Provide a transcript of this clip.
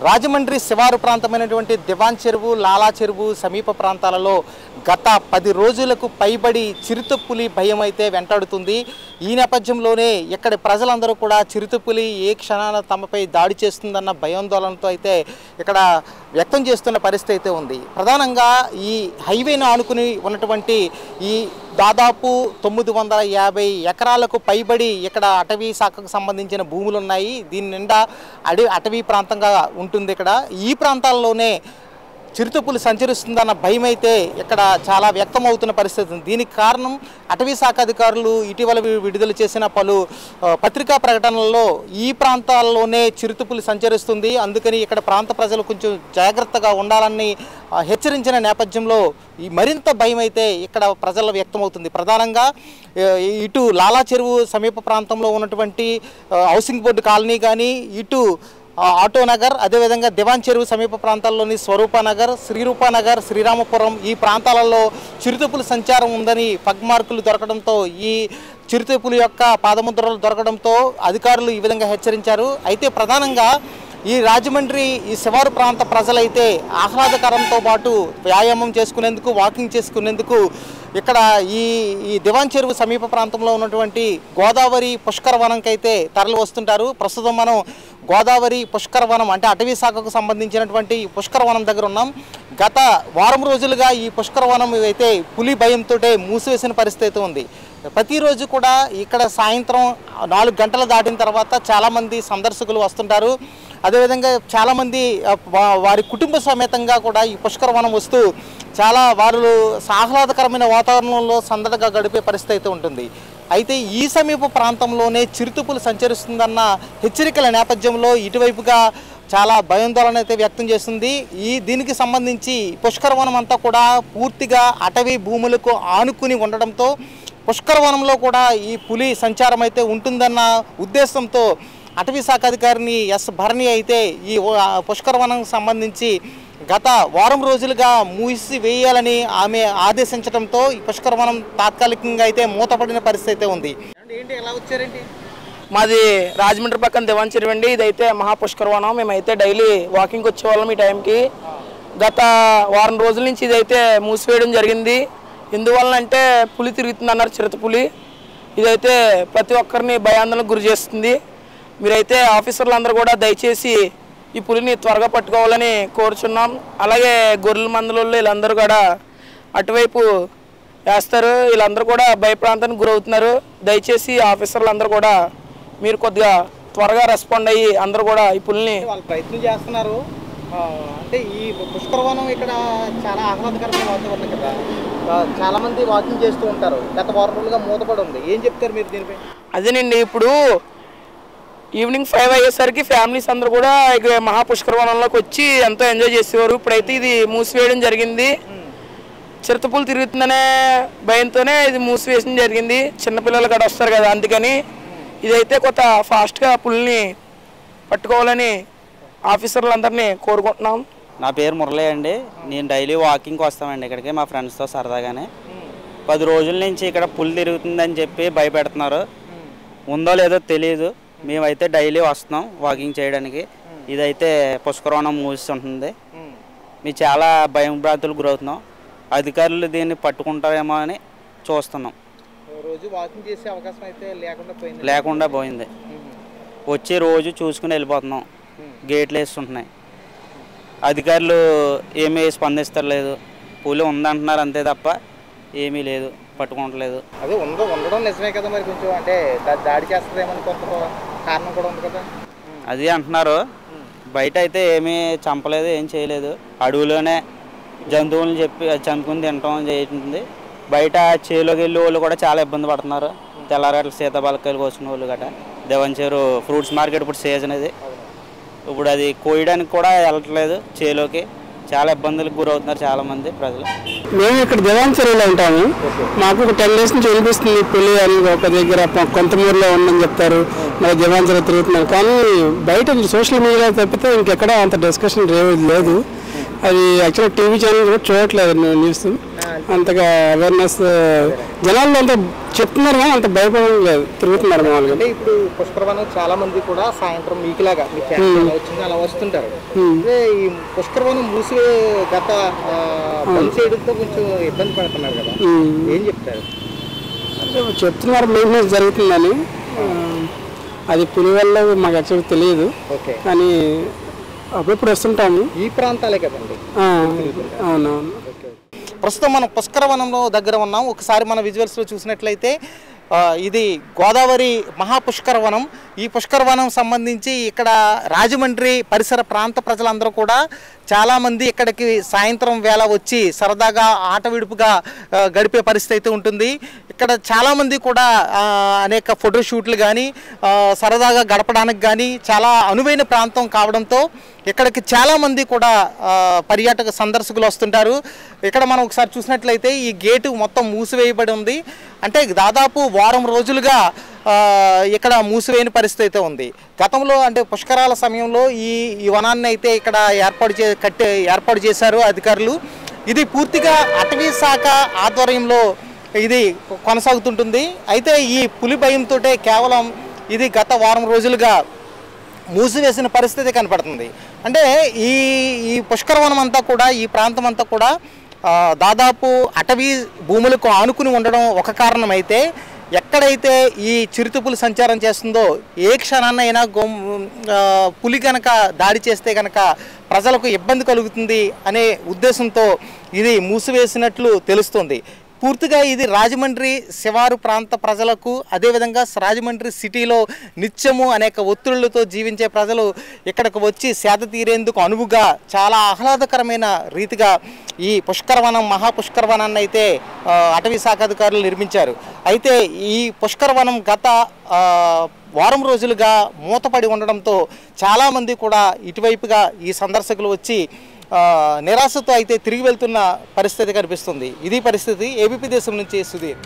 రాజమండ్రి శివారు ప్రాంతమైనటువంటి దివాన్ చెరువు, లాలా చెరువు సమీప ప్రాంతాలలో గత 10 రోజులకు పైబడి చిరుతపులి భయం అయితే వెంటాడుతుంది. ఈ నేపథ్యంలోనే ఇక్కడి ప్రజలందరూ కూడా చిరుతపులి ఏ క్షణాన తమపై దాడి చేస్తుందన్న భయాందోళనతో అయితే ఇక్కడ వ్యక్తం చేస్తున్న పరిస్థితి అయితే ఉంది. ప్రధానంగా ఈ హైవేను ఆనుకుని ఉన్నటువంటి ఈ దాదాపు 950 ఎకరాలకు పైబడి ఇక్కడ అటవీ శాఖకు సంబంధించిన భూములు ఉన్నాయి. దీని నిండా అటవీ ప్రాంతంగా ఉంటుంది. ఇక్కడ ఈ ప్రాంతాల్లోనే చిరుతపులి సంచరిస్తుందన్న భయం అయితే ఇక్కడ చాలా వ్యక్తమవుతున్న పరిస్థితి ఉంది. దీనికి కారణం అటవీ శాఖ అధికారులు ఇటీవల విడుదల చేసిన పలు పత్రికా ప్రకటనల్లో ఈ ప్రాంతాల్లోనే చిరుతపులి సంచరిస్తుంది, అందుకని ఇక్కడ ప్రాంత ప్రజలు కొంచెం జాగ్రత్తగా ఉండాలని హెచ్చరించిన నేపథ్యంలో ఈ మరింత భయం అయితే ఇక్కడ ప్రజల్లో వ్యక్తమవుతుంది. ప్రధానంగా ఇటు లాలా చెరువు సమీప ప్రాంతంలో ఉన్నటువంటి హౌసింగ్ బోర్డు కాలనీ కానీ, ఇటు ఆటోనగర్, అదేవిధంగా దివాన్ చెరువు సమీప ప్రాంతాల్లోని స్వరూపనగర్, శ్రీరూపనగర్, శ్రీరామపురం ఈ ప్రాంతాలలో చిరుతపులి సంచారం ఉందని పగ్మార్కులు దొరకడంతో, ఈ చిరుతపులి యొక్క పాదముద్రలు దొరకడంతో అధికారులు ఈ విధంగా హెచ్చరించారు. అయితే ప్రధానంగా ఈ రాజమండ్రి ఈ శివారు ప్రాంత ప్రజలైతే ఆహ్లాదకరంతో పాటు వ్యాయామం చేసుకునేందుకు, వాకింగ్ చేసుకునేందుకు ఇక్కడ ఈ దివాన్ చెరువు సమీప ప్రాంతంలో ఉన్నటువంటి గోదావరి పుష్కర వనంకి అయితే తరలి వస్తుంటారు. ప్రస్తుతం మనం గోదావరి పుష్కర వనం అంటే అటవీ శాఖకు సంబంధించినటువంటి పుష్కర వనం దగ్గర ఉన్నాం. గత వారం రోజులుగా ఈ పుష్కర వనం అయితే పులి భయంతో మూసివేసిన పరిస్థితి ఉంది. ప్రతిరోజు కూడా ఇక్కడ సాయంత్రం 4 గంటలు దాటిన తర్వాత చాలామంది సందర్శకులు వస్తుంటారు. అదేవిధంగా చాలామంది వారి కుటుంబ సమేతంగా కూడా ఈ పుష్కర వనం వస్తూ చాలా వారు ఆహ్లాదకరమైన వాతావరణంలో సందడిగా గడిపే పరిస్థితి అయితే ఉంటుంది. అయితే ఈ సమీప ప్రాంతంలోనే చిరుతపులి సంచరిస్తుందన్న హెచ్చరికల నేపథ్యంలో ఇటువైపుగా చాలా భయాందోళన అయితే వ్యక్తం చేస్తుంది. దీనికి సంబంధించి పుష్కర వనం అంతా కూడా పూర్తిగా అటవీ భూములకు ఆనుకుని ఉండడంతో పుష్కర వనంలో కూడా ఈ పులి సంచారం అయితే ఉంటుందన్న ఉద్దేశంతో అటవీ శాఖ అధికారిని ఎస్ భరణి అయితే ఈ పుష్కర వనంకు సంబంధించి గత వారం రోజులుగా మూసివేయాలని ఆమె ఆదేశించడంతో ఈ పుష్కర వనం తాత్కాలికంగా అయితే మూతపడిన పరిస్థితి అయితే ఉంది. ఏంటి ఎలా వచ్చారేంటి? మాది రాజమండ్రి పక్కన దివాన్ చెరువు అండి. ఇదైతే మహాపుష్కర వనం. మేమైతే డైలీ వాకింగ్కి వచ్చేవాళ్ళం ఈ టైంకి. గత వారం రోజుల నుంచి ఇదైతే మూసివేయడం జరిగింది. ఎందువల్ల అంటే పులి తిరుగుతుంది అన్నారు, చిరుతపులి. ఇదైతే ప్రతి ఒక్కరిని భయాందోళనకు గురి చేస్తుంది. మీరైతే ఆఫీసర్లు అందరూ కూడా దయచేసి ఈ పులిని త్వరగా పట్టుకోవాలని కోరుచున్నాం. అలాగే గొర్రెల మందలు వీళ్ళందరూ కూడా అటువైపు వేస్తారు. వీళ్ళందరూ కూడా భయప్రాంతానికి గురవుతున్నారు. దయచేసి ఆఫీసర్లు అందరూ కూడా మీరు కొద్దిగా త్వరగా రెస్పాండ్ అయ్యి అందరూ కూడా ఈ పులిని వాళ్ళు ప్రయత్నం చేస్తున్నారు. అంటే ఈ పుష్కర వనం ఇక్కడ చాలా ఆహ్లాదకరమైన వాతావరణం కదా, చాలామంది వాకింగ్ చేస్తూ ఉంటారు. గత వారం రోజులుగా మూతపడి ఉంది. ఏం చెప్తారు మీరు దీనిపై? అదేనండి, ఇప్పుడు ఈవినింగ్ 5 అయ్యేసరికి ఫ్యామిలీస్ అందరూ కూడా ఇక మహాపుష్కర వనంలోకి వచ్చి ఎంతో ఎంజాయ్ చేసేవారు. ఇప్పుడైతే ఇది మూసివేయడం జరిగింది. చిరుతపులు తిరుగుతుందనే భయంతోనే ఇది మూసివేయడం జరిగింది. చిన్నపిల్లలు కూడా వస్తారు కదా, అందుకని ఇదైతే కొంత ఫాస్ట్గా పులిని పట్టుకోవాలని ఆఫీసర్లందరినీ కోరుకుంటున్నాం. నా పేరు మురళి అండి. నేను డైలీ వాకింగ్కి వస్తామండి ఇక్కడికి మా ఫ్రెండ్స్తో సరదాగానే. 10 రోజుల నుంచి ఇక్కడ పులి తిరుగుతుందని చెప్పి భయపెడుతున్నారు. ఉందో లేదో తెలియదు. మేమైతే డైలీ వస్తున్నాం వాకింగ్ చేయడానికి. ఇదైతే పుష్కర వనం మూసిస్తుంది. మేము చాలా భయభ్రాంతులకు గురవుతున్నాం. అధికారులు దీన్ని పట్టుకుంటారేమో అని చూస్తున్నాం. రోజు వాకింగ్ చేసే అవకాశం అయితే లేకుండా పోయింది. వచ్చి రోజు చూసుకుని వెళ్ళిపోతున్నాం. గేట్లు వేస్తుంటున్నాయి. అధికారులు ఏమీ స్పందిస్తలేదు. పులి ఉందంటున్నారు అంతే తప్ప ఏమీ లేదు, పట్టుకోవట్లేదు. అదే ఉండడం నిజమే కదా, మరి కొంచెం అంటే దాడి చేస్తుందేమని కొంత కారణం కూడా ఉంది కదా. అది అంటున్నారు. బయట అయితే ఏమీ చంపలేదు, ఏం చేయలేదు. అడవిలోనే జంతువులను చంపుకుని తినటం చేస్తుంది. బయట చేలోకి వెళ్ళే వాళ్ళు కూడా చాలా ఇబ్బంది పడుతున్నారు. తెల్లారట్ల సీతాఫలకాయలు కోసుకునే వాళ్ళు గట్రా. దివాన్ చెరువు ఫ్రూట్స్ మార్కెట్ ఇప్పుడు సీజన్ ఇది. ఇప్పుడు అది కోయడానికి కూడా వెళ్ళట్లేదు చేలోకి. చాలా ఇబ్బందులకు గురవుతున్నారు చాలామంది ప్రజలు. మేము ఇక్కడ దివాన్ చెరువులో ఉంటాము. మాకు ఒక 10 days నుంచి వినిపిస్తుంది పులి అని ఒక దగ్గర కొంతమూరులో ఉందని చెప్తారు. మరి దివాన్ చెరువు తిరుగుతున్నాం. కానీ బయట సోషల్ మీడియా తప్పితే ఇంకెక్కడ అంత డిస్కషన్ లేదు. అది యాక్చువల్గా టీవీ ఛానల్ కూడా చూడట్లేదు న్యూస్. అంతగా అవేర్నెస్ జనాల్లో అంత చెప్తున్నారు కానీ అంత భయపడడం లేదు, తిరుగుతున్నారు మామూలుగా. అంటే ఇప్పుడు పుష్కరవనం చాలా మంది కూడా సాయంత్రం మీకులాగా వచ్చింది అలా వస్తుంటారు. ఈ పుష్కరవనం మూసివే గత బంద్ చేయడంతో కొంచెం ఇబ్బంది పడుతున్నారు కదా, ఏం చెప్తారు? అంటే చెప్తున్నారు మెయింటెనెన్స్ జరుగుతుందని. అది పులి వల్ల మాకు యాక్చువల్గా తెలియదు, కానీ అప్పుడప్పుడు వస్తుంటాము. ఈ ప్రాంతాలే కదండి. అవునవును. ప్రస్తుతం మనం పుష్కరవనంలో దగ్గర ఉన్నాం. ఒకసారి మన విజువల్స్లో చూసినట్లయితే ఇది గోదావరి మహాపుష్కరవనం. ఈ పుష్కరవనం సంబంధించి ఇక్కడ రాజమండ్రి పరిసర ప్రాంత ప్రజలందరూ కూడా చాలామంది ఇక్కడికి సాయంత్రం వేళ వచ్చి సరదాగా ఆట విడుపుగా గడిపే పరిస్థితి అయితే ఉంటుంది. ఇక్కడ చాలామంది కూడా అనేక ఫోటోషూట్లు కానీ సరదాగా గడపడానికి కానీ చాలా అనువైన ప్రాంతం కావడంతో ఇక్కడికి చాలామంది కూడా పర్యాటక సందర్శకులు వస్తుంటారు. ఇక్కడ మనం ఒకసారి చూసినట్లయితే ఈ గేటు మొత్తం మూసివేయబడి ఉంది. అంటే దాదాపు వారం రోజులుగా ఇక్కడ మూసివేయని పరిస్థితి అయితే ఉంది. గతంలో అంటే పుష్కరాల సమయంలో ఈ వనాన్ని అయితే ఇక్కడ ఏర్పాటు చేశారు అధికారులు. ఇది పూర్తిగా అటవీ శాఖ ఆధ్వర్యంలో ఇది కొనసాగుతుంటుంది. అయితే ఈ పులి భయంతో కేవలం ఇది గత వారం రోజులుగా మూసివేసిన పరిస్థితి కనపడుతుంది. అంటే ఈ పుష్కరవనం అంతా కూడా ఈ ప్రాంతం అంతా కూడా దాదాపు అటవీ భూములకు ఆనుకుని ఉండడం ఒక కారణం అయితే, ఎక్కడైతే ఈ చిరుతపులి సంచారం చేస్తుందో ఏ క్షణాన్నైనా పులి కనుక దాడి చేస్తే కనుక ప్రజలకు ఇబ్బంది కలుగుతుంది అనే ఉద్దేశంతో ఇది మూసివేసినట్లు తెలుస్తుంది. పూర్తిగా ఇది రాజమండ్రి శివారు ప్రాంత ప్రజలకు, అదేవిధంగా రాజమండ్రి సిటీలో నిత్యము అనేక ఒత్తిళ్లతో జీవించే ప్రజలు ఇక్కడికి వచ్చి సేద తీరేందుకు అనువుగా చాలా ఆహ్లాదకరమైన రీతిగా ఈ పుష్కరవనం మహాపుష్కరవనాన్ని అయితే అటవీ శాఖ అధికారులు నిర్మించారు. అయితే ఈ పుష్కరవనం గత వారం రోజులుగా మూతపడి ఉండడంతో చాలామంది కూడా ఇటువైపుగా ఈ సందర్శకులు వచ్చి నిరాశతో అయితే తిరిగి వెళ్తున్న పరిస్థితి కనిపిస్తుంది. ఇది పరిస్థితి. ఏబీపీ దేశం నుంచి సుధీర్.